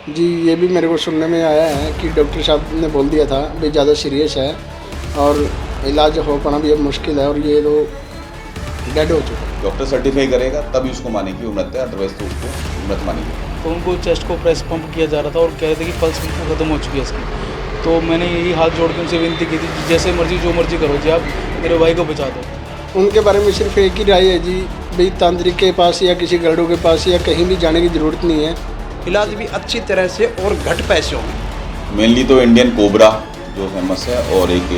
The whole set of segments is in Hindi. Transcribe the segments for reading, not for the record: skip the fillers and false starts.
जी, ये भी मेरे को सुनने में आया है कि डॉक्टर साहब ने बोल दिया था भी ज़्यादा सीरियस है और इलाज हो पाना भी अब मुश्किल है और ये तो डेड हो चुका है। डॉक्टर सर्टिफाई करेगा तभी उसको मानेगी मृत है, अदरवाइज तो उसको मृत मानेगी। तो उनको चेस्ट को प्रेस पंप किया जा रहा था और कह रहे थे कि पल्स बिल्कुल ख़त्म हो चुकी है इसकी। तो मैंने यही हाथ जोड़ के उनसे विनती की थी कि जैसे मर्जी जो मर्जी करो जी, आप मेरे भाई को बचा दो। उनके बारे में सिर्फ एक ही राय है जी, भाई तांत्रिक के पास या किसी गरुड़ के पास या कहीं भी जाने की ज़रूरत नहीं है। इलाज भी अच्छी तरह से और घट पैसों में। मेनली तो इंडियन कोबरा जो फेमस है और एक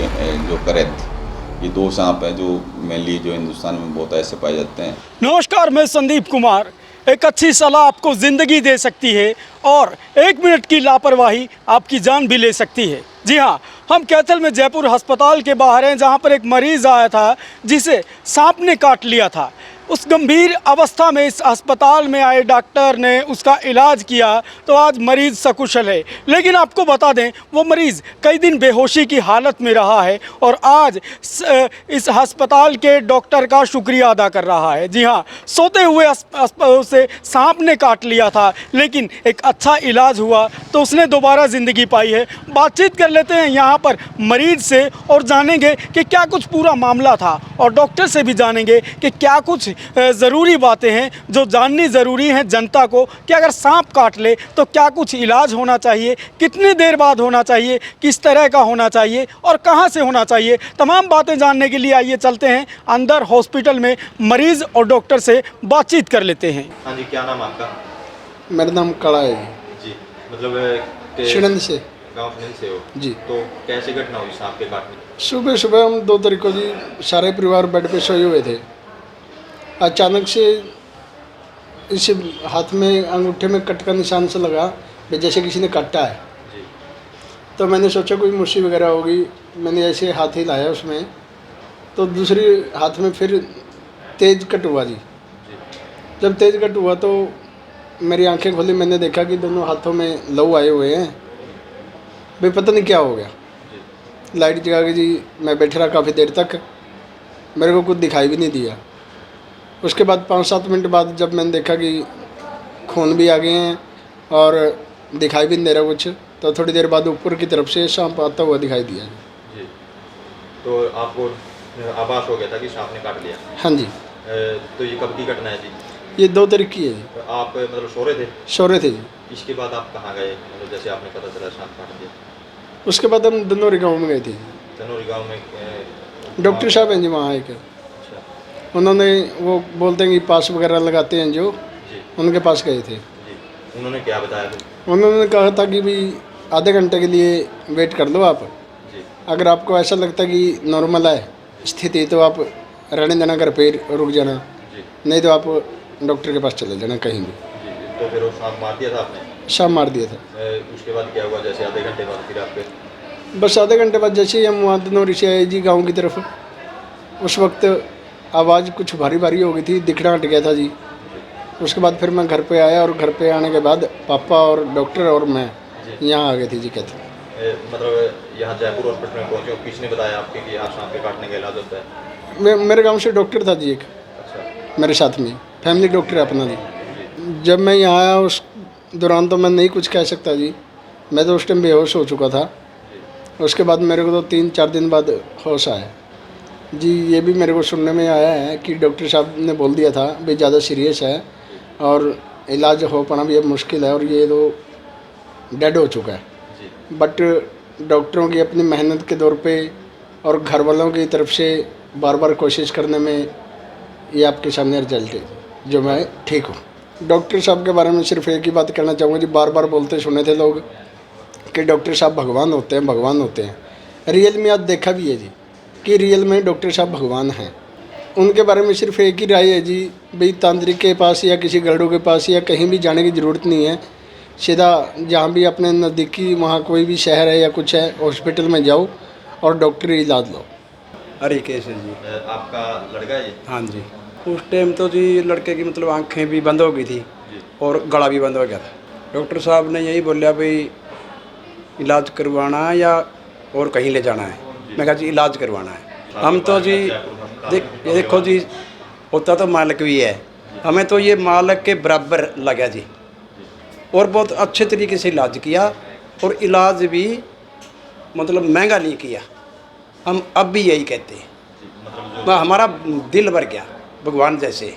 जो करैत, ये दो सांप हैं जो मेनली जो हिंदुस्तान में बहुत ऐसे पाए जाते हैं। नमस्कार, मैं संदीप कुमार। एक अच्छी सलाह आपको ज़िंदगी दे सकती है और 1 मिनट की लापरवाही आपकी जान भी ले सकती है। जी हाँ, हम कैथल में जयपुर अस्पताल के बाहर हैं, जहाँ पर एक मरीज़ आया था जिसे सांप ने काट लिया था। उस गंभीर अवस्था में इस अस्पताल में आए डॉक्टर ने उसका इलाज किया तो आज मरीज़ सकुशल है। लेकिन आपको बता दें, वो मरीज़ कई दिन बेहोशी की हालत में रहा है और आज इस अस्पताल के डॉक्टर का शुक्रिया अदा कर रहा है। जी हाँ, सोते हुए उसे सांप ने काट लिया था, लेकिन एक अच्छा इलाज हुआ तो उसने दोबारा ज़िंदगी पाई है। बातचीत कर लेते हैं यहाँ पर मरीज़ से और जानेंगे कि क्या कुछ पूरा मामला था, और डॉक्टर से भी जानेंगे कि क्या कुछ ज़रूरी बातें हैं जो जाननी ज़रूरी हैं जनता को, कि अगर सांप काट ले तो क्या कुछ इलाज होना चाहिए, कितनी देर बाद होना चाहिए, किस तरह का होना चाहिए और कहां से होना चाहिए। तमाम बातें जानने के लिए आइए चलते हैं अंदर हॉस्पिटल में, मरीज़ और डॉक्टर से बातचीत कर लेते हैं। हाँ जी, क्या नाम आपका? मेरा नाम कड़ा है जी, मतलब शिणंद से। गाँव फिनंद से हो जी। तो कैसे घटना हुई सांप के काटने? सुबह सुबह हम 2 तारीख को जी सारे परिवार बेड पे सोए हुए थे। अचानक से इस हाथ में अंगूठे में कट का निशान से लगा कि जैसे किसी ने काटा है। जी। तो मैंने सोचा कोई मुश्किल वगैरह होगी, मैंने ऐसे हाथ ही लाया उसमें, तो दूसरी हाथ में फिर तेज़ कट हुआ जी। जब तेज़ कट हुआ तो मेरी आंखें खोली, मैंने देखा कि दोनों हाथों में लहू आए हुए हैं। भाई पता नहीं क्या हो गया। लाइट जगा के जी मैं बैठ रहा काफ़ी देर तक, मेरे को कुछ दिखाई भी नहीं दिया। उसके बाद 5-7 मिनट बाद जब मैंने देखा कि खून भी आ गए हैं और दिखाई भी नहीं दे रहा कुछ, तो थोड़ी देर बाद ऊपर की तरफ से सांप आता हुआ दिखाई दिया जी। तो आपको आभास हो गया था कि सांप ने काट लिया? हाँ जी। तो ये कब की घटना है जी? ये 2 तारीख की है जी। तो आप मतलब सो रहे थे? सो रहे थे जी। इसके बाद आप कहाँ गए, मतलब जैसे आपने पता चला सांप काट दिया? उसके बाद हम धनौरी गाँव में गए थे। धनौरी गाँव में डॉक्टर साहब हैं जी वहाँ एक, अच्छा उन्होंने वो बोलते हैं कि पास वगैरह लगाते हैं जो, जी। उनके पास गए थे। जी, उन्होंने क्या बताया फिर? उन्होंने कहा था कि भी आधे घंटे के लिए वेट कर लो आप, जी। अगर आपको ऐसा लगता है कि नॉर्मल है स्थिति तो आप रहने देना, घर पे रुक जाना, जी। नहीं तो आप डॉक्टर के पास चले जाना कहीं भी। जी। तो फिर वो सांप मार दिया था आपने? शाम मार दिया था। उसके बाद क्या हुआ, जैसे आधे घंटे बाद फिर आपके? बस आधे घंटे बाद जैसे ही हम वहाँ धनौरी से आए जी गाँव की तरफ, उस वक्त आवाज़ कुछ भारी भारी हो गई थी, दिखना हट गया था जी। उसके बाद फिर मैं घर पे आया और घर पे आने के बाद पापा और डॉक्टर और मैं यहाँ आ गए थे जी। कहते मतलब यहाँ जयपुर हॉस्पिटल में पहुँचे, किसने बताया आपके कि यहाँ सांप के काटने का इलाज होता है? मेरे गांव से डॉक्टर था जी एक, अच्छा। मेरे साथ में फैमिली डॉक्टर है अपना जी। जब मैं यहाँ आया उस दौरान तो मैं नहीं कुछ कह सकता जी, मैं तो उस टाइम बेहोश हो चुका था। उसके बाद मेरे को तो 3-4 दिन बाद होश आया जी। ये भी मेरे को सुनने में आया है कि डॉक्टर साहब ने बोल दिया था भाई ज़्यादा सीरियस है और इलाज हो पाना भी अब मुश्किल है और ये तो डेड हो चुका है। बट डॉक्टरों की अपनी मेहनत के दौर पे और घर वालों की तरफ से बार बार कोशिश करने में ये आपके सामने रिजल्ट है जो मैं ठीक हूँ। डॉक्टर साहब के बारे में सिर्फ एक ही बात कहना चाहूँगा जी, बार बार बोलते सुने थे लोग कि डॉक्टर साहब भगवान होते हैं, भगवान होते हैं। रियल में आज देखा भी है जी कि रियल में डॉक्टर साहब भगवान हैं। उनके बारे में सिर्फ एक ही राय है जी, भाई तांत्रिक के पास या किसी गरुड़ के पास या कहीं भी जाने की ज़रूरत नहीं है। सीधा जहाँ भी अपने नज़दीकी वहाँ कोई भी शहर है या कुछ है, हॉस्पिटल में जाओ और डॉक्टरी इलाज लो। हरी केस है जी। आपका लड़का है ये? हाँ जी। उस टाइम तो जी लड़के की मतलब आंखें भी बंद हो गई थी और गला भी बंद हो गया था। डॉक्टर साहब ने यही बोला भाई इलाज करवाना या और कहीं ले जाना है। मैं कहा जी इलाज करवाना है। हम तो जी देखो जी, होता तो मालिक भी है, हमें तो ये मालिक के बराबर लगा जी। और बहुत अच्छे तरीके से इलाज किया, और इलाज भी मतलब महंगा नहीं किया। हम अब भी यही कहते हैं, हमारा दिल भर गया भगवान जैसे।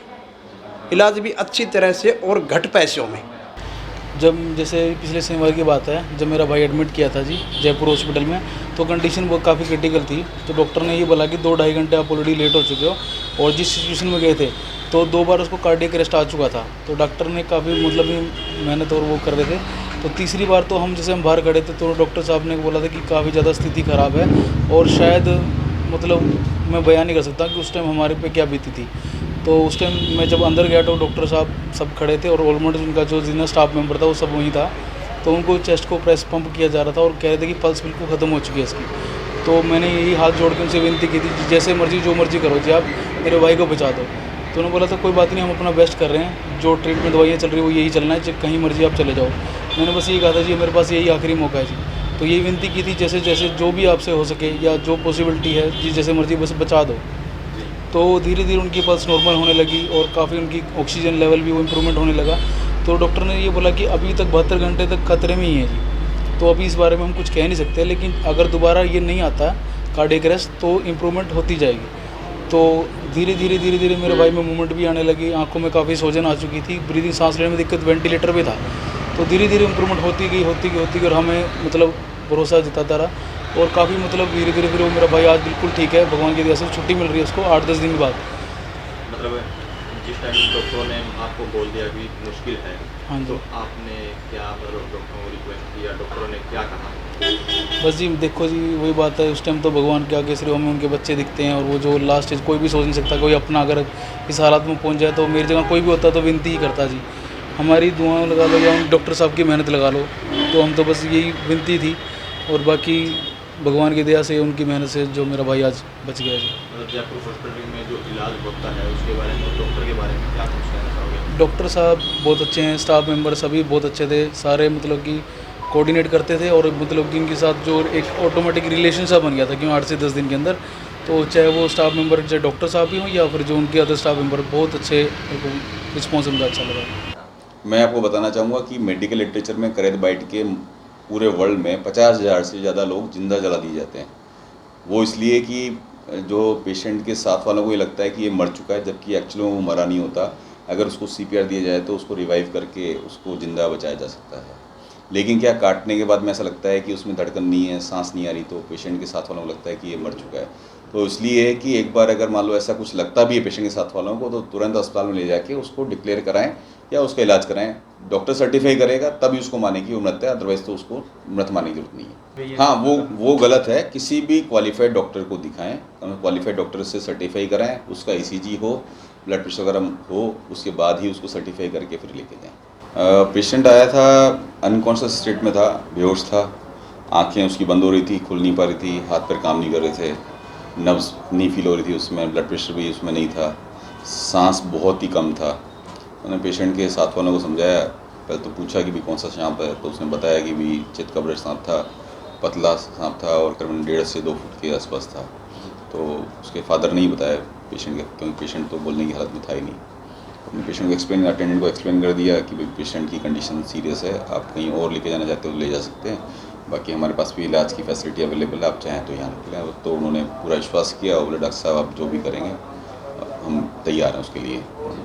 इलाज भी अच्छी तरह से और घट पैसों में। जब जैसे पिछले शनिवार की बात है, जब मेरा भाई एडमिट किया था जी जयपुर हॉस्पिटल में, तो कंडीशन वो काफ़ी क्रिटिकल थी। तो डॉक्टर ने ये बोला कि 2-2.5 घंटे आप ऑलरेडी लेट हो चुके हो, और जिस सिचुएशन में गए थे तो 2 बार उसको कार्डियक अरेस्ट आ चुका था। तो डॉक्टर ने काफ़ी मतलब मेहनत और वो कर रहे थे। तो तीसरी बार तो हम बाहर खड़े थे, तो डॉक्टर साहब ने बोला था कि काफ़ी ज़्यादा स्थिति ख़राब है, और शायद मतलब मैं बयान नहीं कर सकता कि उस टाइम हमारे पे क्या बीती थी। तो उस टाइम मैं जब अंदर गया तो डॉक्टर साहब सब खड़े थे, और ऑलमोस्ट उनका जो जितना स्टाफ मेंबर था वो सब वहीं था। तो उनको चेस्ट को प्रेस पंप किया जा रहा था, और कह रहे थे कि पल्स बिल्कुल ख़त्म हो चुकी है इसकी। तो मैंने यही हाथ जोड़ के उनसे विनती की थी, जैसे मर्जी जो मर्जी करो जी, आप मेरे भाई को बचा दो। तो उन्होंने बोला था कोई बात नहीं, हम अपना बेस्ट कर रहे हैं, जो ट्रीटमेंट दवाइयाँ चल रही है वो यही चलना है, कहीं मर्जी आप चले जाओ। मैंने बस यही कहा था जी, मेरे पास यही आखिरी मौका है जी। तो यही विनती की थी, जैसे जैसे जो भी आपसे हो सके या जो पॉसिबिलिटी है जी, जैसे मर्जी बस बचा दो। तो धीरे धीरे उनकी पल्स नॉर्मल होने लगी, और काफ़ी उनकी ऑक्सीजन लेवल भी वो इम्प्रूवमेंट होने लगा। तो डॉक्टर ने ये बोला कि अभी तक 72 घंटे तक खतरे में ही है जी। तो अभी इस बारे में हम कुछ कह नहीं सकते, लेकिन अगर दोबारा ये नहीं आता कार्डियक अरेस्ट तो इम्प्रूवमेंट होती जाएगी। तो धीरे धीरे मेरे भाई में मूवमेंट भी आने लगी, आंखों में काफ़ी सोजन आ चुकी थी, ब्रीदिंग सांस लेने में दिक्कत, वेंटिलेटर भी था। तो धीरे धीरे इम्प्रूवमेंट होती गई, और हमें मतलब भरोसा जताता रहा। और काफ़ी मतलब धीरे धीरे फिर वो मेरा भाई आज बिल्कुल ठीक है, भगवान की दया से छुट्टी मिल रही है उसको 8-10 दिन बाद। मतलब जिस टाइम डॉक्टरों ने आपको बोल दिया कि मुश्किल है, हाँ जी। तो आपने क्या मतलब डॉक्टरों को रिक्वेस्ट किया, डॉक्टरों ने क्या कहा? बस जी देखो जी, वही बात है, उस टाइम तो भगवान के आगे सिर्फ हमें उनके बच्चे दिखते हैं, और वो जो लास्ट स्टेज कोई भी सोच नहीं सकता। कोई अपना अगर इस हालत में पहुंच जाए, तो मेरी जगह कोई भी होता तो विनती ही करता जी, हमारी दुआएं लगा लो या डॉक्टर साहब की मेहनत लगा लो। तो हम तो बस यही विनती थी, और बाकी भगवान की दया से, उनकी मेहनत से जो मेरा भाई आज बच गया जी। मतलब जयपुर हॉस्पिटल में जो इलाज होता है उसके बारे में, डॉक्टर के बारे में क्या कुछ कहना चाहोगे? डॉक्टर साहब बहुत अच्छे हैं, स्टाफ मेंबर सभी बहुत अच्छे थे, सारे मतलब कि कोऑर्डिनेट करते थे, और मतलब कि इनके साथ जो एक ऑटोमेटिक रिलेशन सा बन गया था क्यों 8 से 10 दिन के अंदर। तो चाहे वो स्टाफ मेंबर, चाहे डॉक्टर साहब ही हों या फिर जो उनके अदर स्टाफ मेंबर, बहुत अच्छे, रिस्पॉन्स उनका अच्छा लगा। मैं आपको बताना चाहूँगा कि मेडिकल लिटरेचर में करेद बाइट के पूरे वर्ल्ड में 50,000 से ज़्यादा लोग जिंदा जला दिए जाते हैं। वो इसलिए कि जो पेशेंट के साथ वालों को ये लगता है कि ये मर चुका है, जबकि एक्चुअली वो मरा नहीं होता। अगर उसको CPR दिया जाए तो उसको रिवाइव करके उसको ज़िंदा बचाया जा सकता है। लेकिन क्या काटने के बाद में ऐसा लगता है कि उसमें धड़कन नहीं है, सांस नहीं आ रही, तो पेशेंट के साथ वालों को लगता है कि ये मर चुका है। तो इसलिए है कि एक बार अगर मान लो ऐसा कुछ लगता भी है पेशेंट के साथ वालों को, तो तुरंत अस्पताल में ले जाके उसको डिक्लेयर कराएं या उसका इलाज कराएं। डॉक्टर सर्टिफाई करेगा तभी उसको माने कि वो मृत है, अदरवाइज तो उसको मृत मानने की जरूरत नहीं है। हाँ, वो गलत है। किसी भी क्वालिफाइड डॉक्टर को दिखाएं, क्वालिफाइड डॉक्टर से सर्टिफाई कराएं, उसका ECG हो, ब्लड प्रेशर वगैरह हो, उसके बाद ही उसको सर्टिफाई करके फिर लेके जाएँ। पेशेंट आया था, अनकॉन्शियस स्टेट में था, बेहोश था, आँखें उसकी बंद हो रही थी, खुल नहीं पा रही थी, हाथ पैर काम नहीं कर रहे थे, नब्ज़ नहीं फील हो रही थी उसमें, ब्लड प्रेशर भी उसमें नहीं था, सांस बहुत ही कम था। मैंने पेशेंट के साथ वालों को समझाया, पहले तो पूछा कि भी कौन सा सांप है, तो उसने बताया कि भी चितकबरा सांप था, पतला सांप था और करीबन 1.5 से 2 फुट के आसपास था। तो उसके फादर ने ही बताया पेशेंट के, क्योंकि पेशेंट तो बोलने की हालत में था ही नहीं। अपने पेशेंट को अटेंडेंट को एक्सप्लेन कर दिया कि भाई पेशेंट की कंडीशन सीरियस है, आप कहीं और लेके जाना चाहते हो तो ले जा सकते हैं, बाकी हमारे पास भी इलाज की फैसिलिटी अवेलेबल है, आप चाहें तो यहाँ निकलें। तो उन्होंने पूरा विश्वास किया और बोले डॉक्टर साहब आप जो भी करेंगे हम तैयार हैं उसके लिए।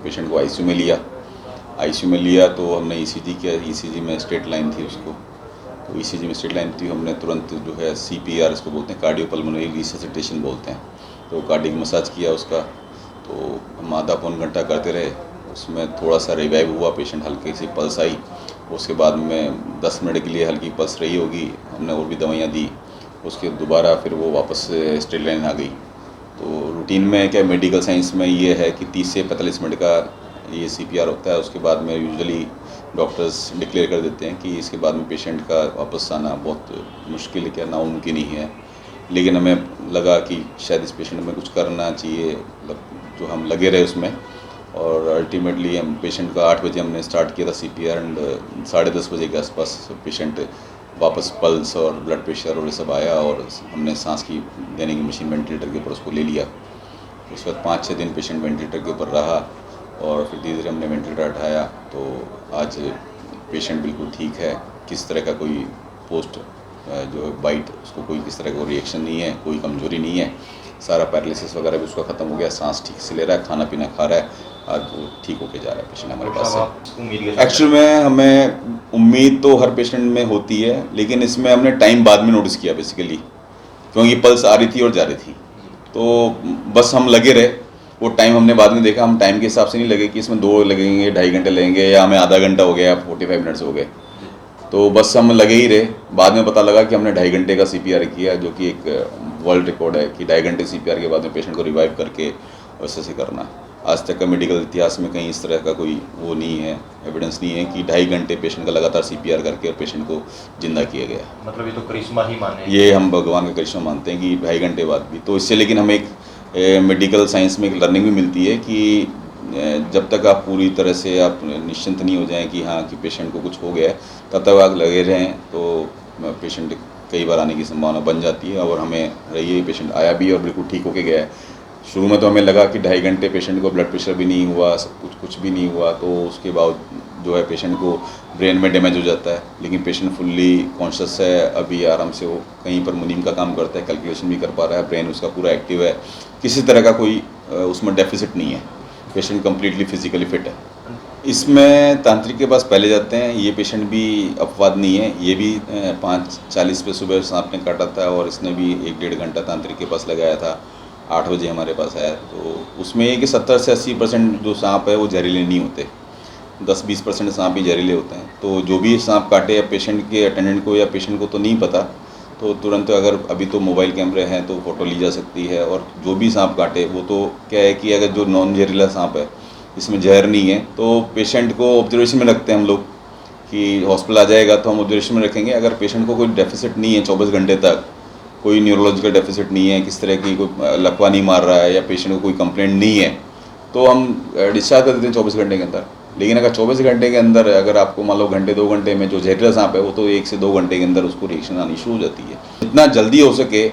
पेशेंट को ICU में लिया, ICU में लिया तो हमने ECG किया, ECG में स्ट्रेट लाइन थी उसको, तो ECG में स्ट्रेट लाइन थी, हमने तुरंत जो है CPR इसको बोलते हैं, कार्डियोपल्मोनरी रिससिटेशन बोलते हैं, तो कार्डियक मसाज किया उसका। तो हम आधा पौन घंटा करते रहे, उसमें थोड़ा सा रिवाइव हुआ, पेशेंट हल्की सी पल्स आई, उसके बाद में 10 मिनट के लिए हल्की पल्स रही होगी, हमने और भी दवाइयाँ दी, उसके दोबारा फिर वो वापस स्ट्रेट लाइन आ गई। तो रूटीन में क्या मेडिकल साइंस में ये है कि 30 से 45 मिनट का ये CPR होता है, उसके बाद में यूजुअली डॉक्टर्स डिक्लेयर कर देते हैं कि इसके बाद में पेशेंट का वापस आना बहुत मुश्किल, क्या नामुमकिन ही है। लेकिन हमें लगा कि शायद इस पेशेंट में कुछ करना चाहिए, जो हम लगे रहे उसमें, और अल्टीमेटली हम पेशेंट का 8 बजे हमने स्टार्ट किया था CPR, एंड 10:30 बजे के आसपास पेशेंट वापस पल्स और ब्लड प्रेशर और ये सब आया, और हमने सांस की देने की मशीन वेंटिलेटर के ऊपर उसको ले लिया। उसके बाद 5-6 दिन पेशेंट वेंटिलेटर के ऊपर रहा, और फिर धीरे धीरे हमने वेंटिलेटर हटाया। तो आज पेशेंट बिल्कुल ठीक है, किस तरह का कोई पोस्ट जो बाइट उसको कोई किस तरह का रिएक्शन नहीं है, कोई कमजोरी नहीं है, सारा पैरालिसिस वगैरह भी उसका ख़त्म हो गया, सांस ठीक से ले रहा है, खाना पीना खा रहा है, आज वो ठीक होके जा रहा है पेशेंट हमारे पास से। उम्मीद एक्चुअल में हमें उम्मीद तो हर पेशेंट में होती है, लेकिन इसमें हमने टाइम बाद में नोटिस किया बेसिकली, क्योंकि पल्स आ रही थी और जा रही थी, तो बस हम लगे रहे। वो टाइम हमने बाद में देखा, हम टाइम के हिसाब से नहीं लगे कि इसमें 2 लगेंगे, 2.5 घंटे लगेंगे, या हमें आधा घंटा हो गया, 45 मिनट्स हो गए, तो बस हम लगे ही रहे। बाद में पता लगा कि हमने 2.5 घंटे का CPR किया, जो कि एक वर्ल्ड रिकॉर्ड है कि 2.5 घंटे CPR के बाद में पेशेंट को रिवाइव करके वैसे से करना। आज तक का मेडिकल इतिहास में कहीं इस तरह का कोई वो नहीं है, एविडेंस नहीं है कि 2.5 घंटे पेशेंट का लगातार CPR करके और पेशेंट को जिंदा किया गया। मतलब ये तो करिश्मा ही माने, ये हम भगवान का करिश्मा मानते हैं कि 2.5 घंटे बाद भी। तो इससे लेकिन हमें एक मेडिकल साइंस में एक लर्निंग भी मिलती है कि जब तक आप पूरी तरह से आप निश्चिंत नहीं हो जाएं कि हाँ कि पेशेंट को कुछ हो गया है, तब तक आप लगे रहें तो पेशेंट कई बार आने की संभावना बन जाती है। और हमें रही है, पेशेंट आया भी और बिल्कुल ठीक होके गया है। शुरू में तो हमें लगा कि 2.5 घंटे पेशेंट को ब्लड प्रेशर भी नहीं हुआ, सब कुछ भी नहीं हुआ, तो उसके बाद जो है पेशेंट को ब्रेन में डैमेज हो जाता है, लेकिन पेशेंट फुल्ली कॉन्शियस है, अभी आराम से वो कहीं पर मुनीम का काम करता है, कैलकुलेशन भी कर पा रहा है, ब्रेन उसका पूरा एक्टिव है, किसी तरह का कोई उसमें डेफिसिट नहीं है, पेशेंट कम्प्लीटली फिजिकली फिट है। इसमें तांत्रिक के पास पहले जाते हैं, ये पेशेंट भी अपवाद नहीं है, ये भी 5:40 पे सुबह सांप ने काटा था और इसने भी 1-1.5 घंटा तांत्रिक के पास लगाया था, 8 बजे हमारे पास आया। तो उसमें ये कि 70 से 80% जो सांप है वो जहरीले नहीं होते, 10-20% सांप ही जहरीले होते हैं। तो जो भी सांप काटे, या पेशेंट के अटेंडेंट को या पेशेंट को तो नहीं पता, तो तुरंत अगर अभी तो मोबाइल कैमरे हैं तो फ़ोटो ली जा सकती है। और जो भी सांप काटे वो तो क्या है कि अगर जो नॉन जहरीला सांप है, इसमें जहर नहीं है, तो पेशेंट को ऑब्जर्वेशन में रखते हैं हम लोग कि हॉस्पिटल आ जाएगा तो हम ऑब्जर्वेशन में रखेंगे। अगर पेशेंट को कोई डेफिसिट नहीं है 24 घंटे तक, कोई न्यूरोलॉजिकल डेफिसिट नहीं है, किस तरह की कोई लकवा नहीं मार रहा है, या पेशेंट को कोई कंप्लेंट नहीं है, तो हम डिस्चार्ज कर देते हैं 24 घंटे के अंदर। लेकिन अगर 24 घंटे के अंदर अगर आपको मान लो घंटे 2 घंटे में जो जहरीला सांप है वो तो 1 से 2 घंटे के अंदर उसको रिएक्शन आनी शुरू हो जाती है। जितना जल्दी हो सके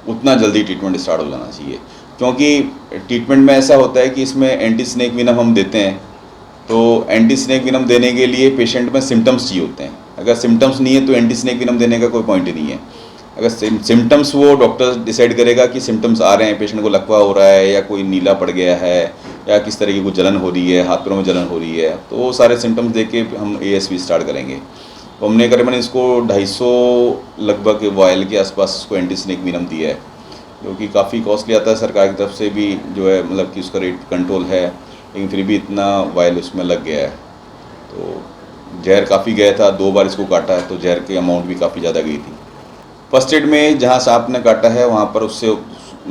उतना जल्दी ट्रीटमेंट स्टार्ट हो जाना चाहिए, क्योंकि ट्रीटमेंट में ऐसा होता है कि इसमें एंटी स्नेक विनम हम देते हैं, तो एंटी स्नेक विनम देने के लिए पेशेंट में सिम्टम्स चाहिए होते हैं। अगर सिम्टम्स नहीं है तो एंटी स्नेक विनम देने का कोई पॉइंट ही नहीं है। अगर सिम्टम्स वो डॉक्टर डिसाइड करेगा कि सिम्टम्स आ रहे हैं, पेशेंट को लकवा हो रहा है, या कोई नीला पड़ गया है, या किस तरह की कुछ जलन हो रही है, हाथ पैरों में जलन हो रही है, तो वो सारे सिम्टम्स देख के हम ASV स्टार्ट करेंगे। तो हमने करीबन इसको 250 लगभग वायल के आसपास इसको एंटी स्नेक विनम दिया है, जो कि काफ़ी कॉस्टली आता है। सरकार की तरफ से भी जो है मतलब कि उसका रेट कंट्रोल है, लेकिन फिर भी इतना वायल उसमें लग गया है। तो जहर काफ़ी गया था, 2 बार इसको काटा है, तो जहर की अमाउंट भी काफ़ी ज़्यादा गई थी। फर्स्ट एड में जहाँ सांप ने काटा है वहाँ पर उससे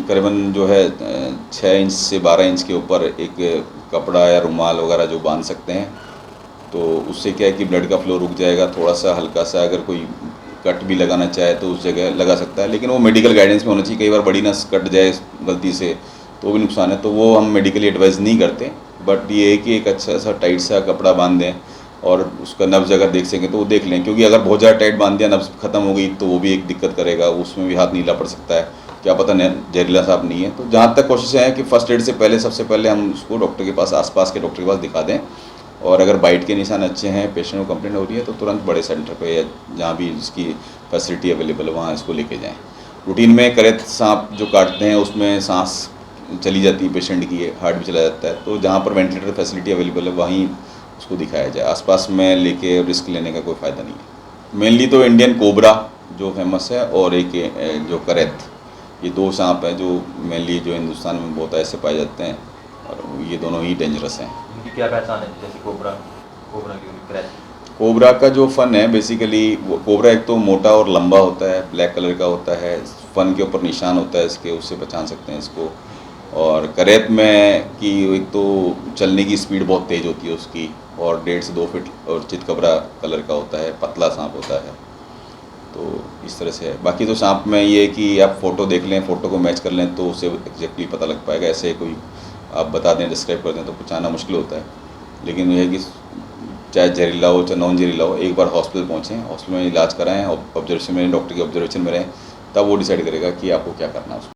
करीबन जो है 6 इंच से 12 इंच के ऊपर एक कपड़ा या रुमाल वगैरह जो बांध सकते हैं, तो उससे क्या है कि ब्लड का फ्लो रुक जाएगा। थोड़ा सा हल्का सा अगर कोई कट भी लगाना चाहे तो उस जगह लगा सकता है, लेकिन वो मेडिकल गाइडेंस में होना चाहिए। कई बार बड़ी नस कट जाए गलती से तो भी नुकसान है, तो वो हम मेडिकली एडवाइस नहीं करते। बट ये है कि एक अच्छा सा टाइट सा कपड़ा बांध दें, और उसका नब्ज़ अगर देख सकें तो वो देख लें, क्योंकि अगर बहुत ज़्यादा टाइट बांध दिया, नब्ज़ ख़त्म हो गई, तो वो भी एक दिक्कत करेगा, उसमें भी हाथ नीला पड़ सकता है, क्या पता जहरीला सांप नहीं है। तो जहाँ तक कोशिश है कि फ़र्स्ट एड से पहले सबसे पहले हम उसको डॉक्टर के पास, आसपास के डॉक्टर के पास दिखा दें, और अगर बाइट के निशान अच्छे हैं, पेशेंट को कंप्लेंट हो रही है, तो तुरंत बड़े सेंटर पे या जहाँ भी इसकी फैसिलिटी अवेलेबल है वहाँ इसको लेके जाएँ। रूटीन में करेत सांप जो काटते हैं उसमें सांस चली जाती है पेशेंट की, हार्ट भी चला जाता है, तो जहाँ पर वेंटिलेटर फैसिलिटी अवेलेबल है वहीं उसको दिखाया जाए। आसपास में लेके रिस्क लेने का कोई फ़ायदा नहीं है। मेनली तो इंडियन कोबरा जो फेमस है, और एक जो करेत, ये 2 सांप हैं जो मेनली जो हिंदुस्तान में बहुत ऐसे पाए जाते हैं, और ये दोनों ही डेंजरस हैं। इनकी क्या पहचान है, जैसे कोबरा की क्रैच? कोबरा का जो फन है बेसिकली, वो कोबरा एक तो मोटा और लंबा होता है, ब्लैक कलर का होता है, फन के ऊपर निशान होता है इसके, उससे पहचान सकते हैं इसको। और करेत में कि एक तो चलने की स्पीड बहुत तेज़ होती है उसकी, और 1.5 से 2 फीट, और चितकबरा कलर का होता है, पतला सांप होता है। तो इस तरह से है। बाकी तो सांप में ये है कि आप फ़ोटो देख लें, फ़ोटो को मैच कर लें तो उससे एग्जैक्टली पता लग पाएगा। ऐसे कोई आप बता दें, डिस्क्राइब कर दें तो पहचानना मुश्किल होता है। लेकिन यह है कि चाहे जहरीला हो चाहे नॉन जहरीला हो, एक बार हॉस्पिटल पहुँचें, हॉस्पिटल में इलाज कराएँ, ऑब्जर्वेशन में, डॉक्टर के ऑब्जर्वेशन में रहें, तब वो डिसाइड करेगा कि आपको क्या करना है।